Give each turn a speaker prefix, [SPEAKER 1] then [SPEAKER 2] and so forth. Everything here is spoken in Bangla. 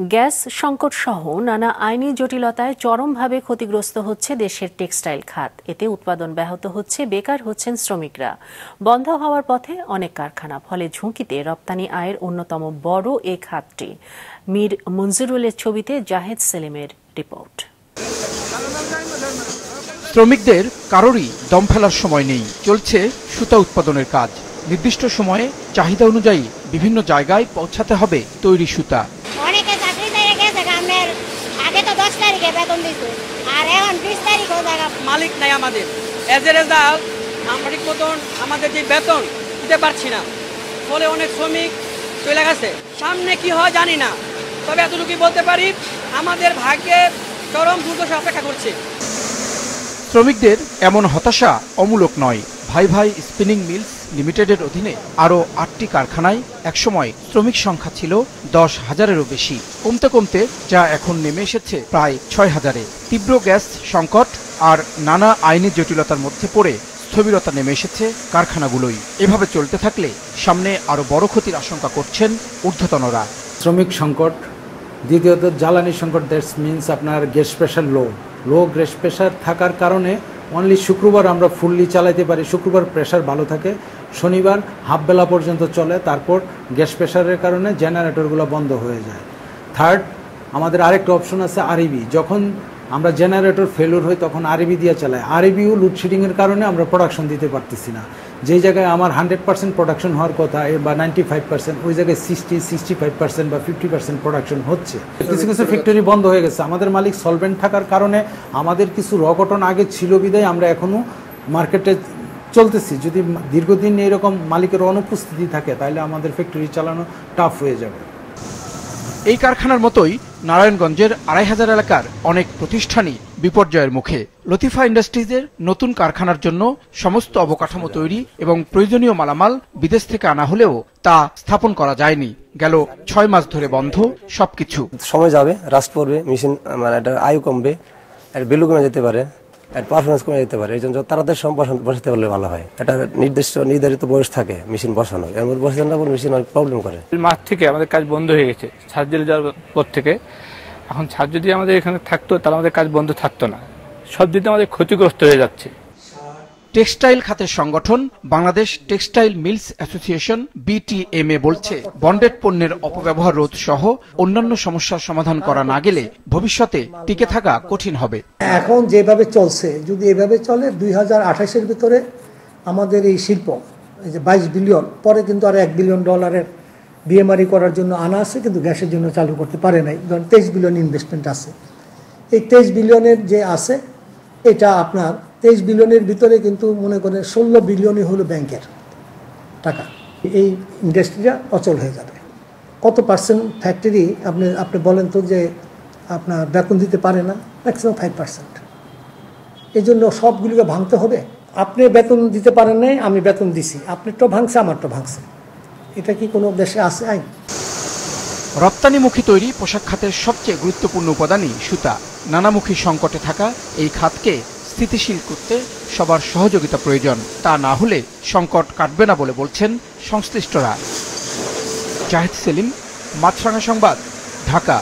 [SPEAKER 1] গ্যাস সংকট সহ নানা আইনি জটিলতায় চরমভাবে ক্ষতিগ্রস্ত হচ্ছে দেশের টেক্সটাইল খাত। এতে উৎপাদন ব্যাহত হচ্ছে, বেকার হচ্ছেন শ্রমিকরা। বন্ধ হওয়ার পথে অনেক কারখানা, ফলে ঝুঁকিতে রপ্তানি আয়ের অন্যতম বড় এ খাতটি। মীর মঞ্জুরুলের ছবিতে জাহেদ সেলিমের রিপোর্ট।
[SPEAKER 2] শ্রমিকদের কারোরই দম ফেলার সময় নেই, চলছে সুতা উৎপাদনের কাজ। নির্দিষ্ট সময়ে চাহিদা অনুযায়ী বিভিন্ন জায়গায় পৌঁছাতে হবে তৈরি সুতা।
[SPEAKER 3] অনেকে চাকরি দিয়ে গেছে, আগে তো 10 তারিখে বেতন দিত, আর এখন 20 তারিখে
[SPEAKER 4] মালিক নাই আমাদের। এজ এ রেজাল্ট সামরিক মতন আমাদের যে বেতন দিতে পারছি না, ফলে অনেক শ্রমিক চলে গেছে। সামনে কি হয় জানি না, তবে এতটুকুই বলতে পারি আমাদের ভাগ্যে চরম দুর্দশা অপেক্ষা করছে।
[SPEAKER 2] শ্রমিকদের এমন হতাশা অমূলক নয়। ভাই ভাই স্পিনিং মিলস লিমিটেডের অধীনে আরও 8টি কারখানায় একসময় শ্রমিক সংখ্যা ছিল 10,000-এরও বেশি। কমতে কমতে যা এখন নেমে এসেছে প্রায় 6,000-এ। তীব্র গ্যাস সংকট আর নানা আইনি জটিলতার মধ্যে পড়ে স্থবিরতা নেমে এসেছে কারখানাগুলোই। এভাবে চলতে থাকলে সামনে আরও বড় ক্ষতির আশঙ্কা করছেন ঊর্ধ্বতনরা।
[SPEAKER 5] শ্রমিক সংকট, দ্বিতীয়ত জ্বালানি সংকট। দ্যাটস মিনস আপনার gas pressure low gas pressure থাকার কারণে অনলি শুক্রবার আমরা ফুললি চালাইতে পারি। শুক্রবার প্রেশার ভালো থাকে, শনিবার হাফ বেলা পর্যন্ত চলে, তারপর গ্যাস প্রেশারের কারণে জেনারেটরগুলো বন্ধ হয়ে যায়। থার্ড, আমাদের আরেকটা অপশন আছে আরইবি। যখন আমরা জেনারেটর ফেলিওর হয় তখন আরইবি দিয়ে চালাই। আরইবিও লোডশেডিংয়ের কারণে আমরা প্রোডাকশন দিতে পারতেছি না। যেই জায়গায় আমার 100% প্রোডাকশন হওয়ার কথা বা 95%, ওই জায়গায় 65% বা 50% প্রোডাকশন হচ্ছে। কিছু কিছু ফ্যাক্টরি বন্ধ হয়ে গেছে। আমাদের মালিক সলভেন্ট থাকার কারণে আমাদের কিছু র কটন আগে ছিল বিদায় আমরা এখনও মার্কেটে চলতেছি। যদি দীর্ঘদিন এরকম মালিকের অনুপস্থিতি থাকে তাহলে আমাদের ফ্যাক্টরি চালানো টাফ হয়ে যাবে।
[SPEAKER 2] এই কারখানার মতোই নারায়ণগঞ্জের 2,500 এলাকার অনেক প্রতিষ্ঠানই বিপর্যয়ের মুখে। লতিফা ইন্ডাস্ট্রিজের নতুন কারখানার জন্য সমস্ত অবকাঠামো তৈরি এবং প্রয়োজনীয় মালামাল বিদেশ থেকে আনা হলেও তা স্থাপন করা যায়নি। গেল 6 মাস ধরে বন্ধ সবকিছু।
[SPEAKER 6] সময় যাবে, রাস্ট পড়বে, মেশিন মানে একটা আয়ু কমবে, একটা বেলু কমে যেতে পারে, একটা পারফরমেন্স কমে যেতে পারে। এই জন্য তাড়াতাড়ি বসাতে পারলে ভালো হয়। একটা নির্ধারিত বয়স থাকে মেশিন বসানো, এর মধ্যে বসাতে না বলে মেশিন অনেক প্রবলেম করে।
[SPEAKER 7] মাস থেকে আমাদের কাজ বন্ধ হয়ে গেছে ছাদ জেলে যাওয়ার পর থেকে। এখন ছাদ যদি আমাদের এখানে থাকতো তাহলে আমাদের কাজ বন্ধ থাকতো না। সব দিকে আমাদের ক্ষতিগ্রস্ত হয়ে যাচ্ছে।
[SPEAKER 2] টেক্সটাইল খাতের সংগঠন Bangladesh textile mills association BTMA বলছে, বন্ডেড পণ্যের অপব্যবহার রোধ সহ অন্যান্য সমস্যার সমাধান করা না গেলে ভবিষ্যতে টিকে থাকা কঠিন হবে।
[SPEAKER 8] এখন যেভাবে চলছে, যদি এভাবে চলে 2028-এর ভিতরে আমাদের এই শিল্প, এই যে 22 বিলিয়ন, পরে কিন্তু আর $1 বিলিয়ন BMRE করার জন্য আনা আছে, কিন্তু গ্যাসের জন্য চালু করতে পারে নাই। ধরুন 23 বিলিয়ন ইনভেস্টমেন্ট আছে। এই 23 বিলিয়নের যে আছে, এটা আপনার 23 বিলিয়নের ভিতরে কিন্তু মনে করেন 16 বিলিয়নই হলো ব্যাংকের টাকা। এই ইন্ডাস্ট্রিটা অচল হয়ে যাবে। কত পার্সেন্ট ফ্যাক্টরি আপনি বলেন তো যে আপনার বেতন দিতে পারে না? ম্যাক্সিমাম 5%। এই জন্য সবগুলিকে ভাঙতে হবে। আপনি বেতন দিতে পারেন নাই, আমি বেতন দিছি, আপনারটা ভাঙছে, আমারটা ভাঙছে। এটা কি কোনো দেশে আছে আইন?
[SPEAKER 2] রপ্তানিমুখী তৈরি পোশাক খাতের সবচেয়ে গুরুত্বপূর্ণ উপাদানই সুতা। নানামুখী সংকটে থাকা এই খাতকে স্থিতিশীল করতে সবার সহযোগিতা প্রয়োজন। তা না হলে সংকট কাটবে না বলে বলছেন সংশ্লিষ্টরা। জাহেদ সেলিম, মাছরাঙা সংবাদ, ঢাকা।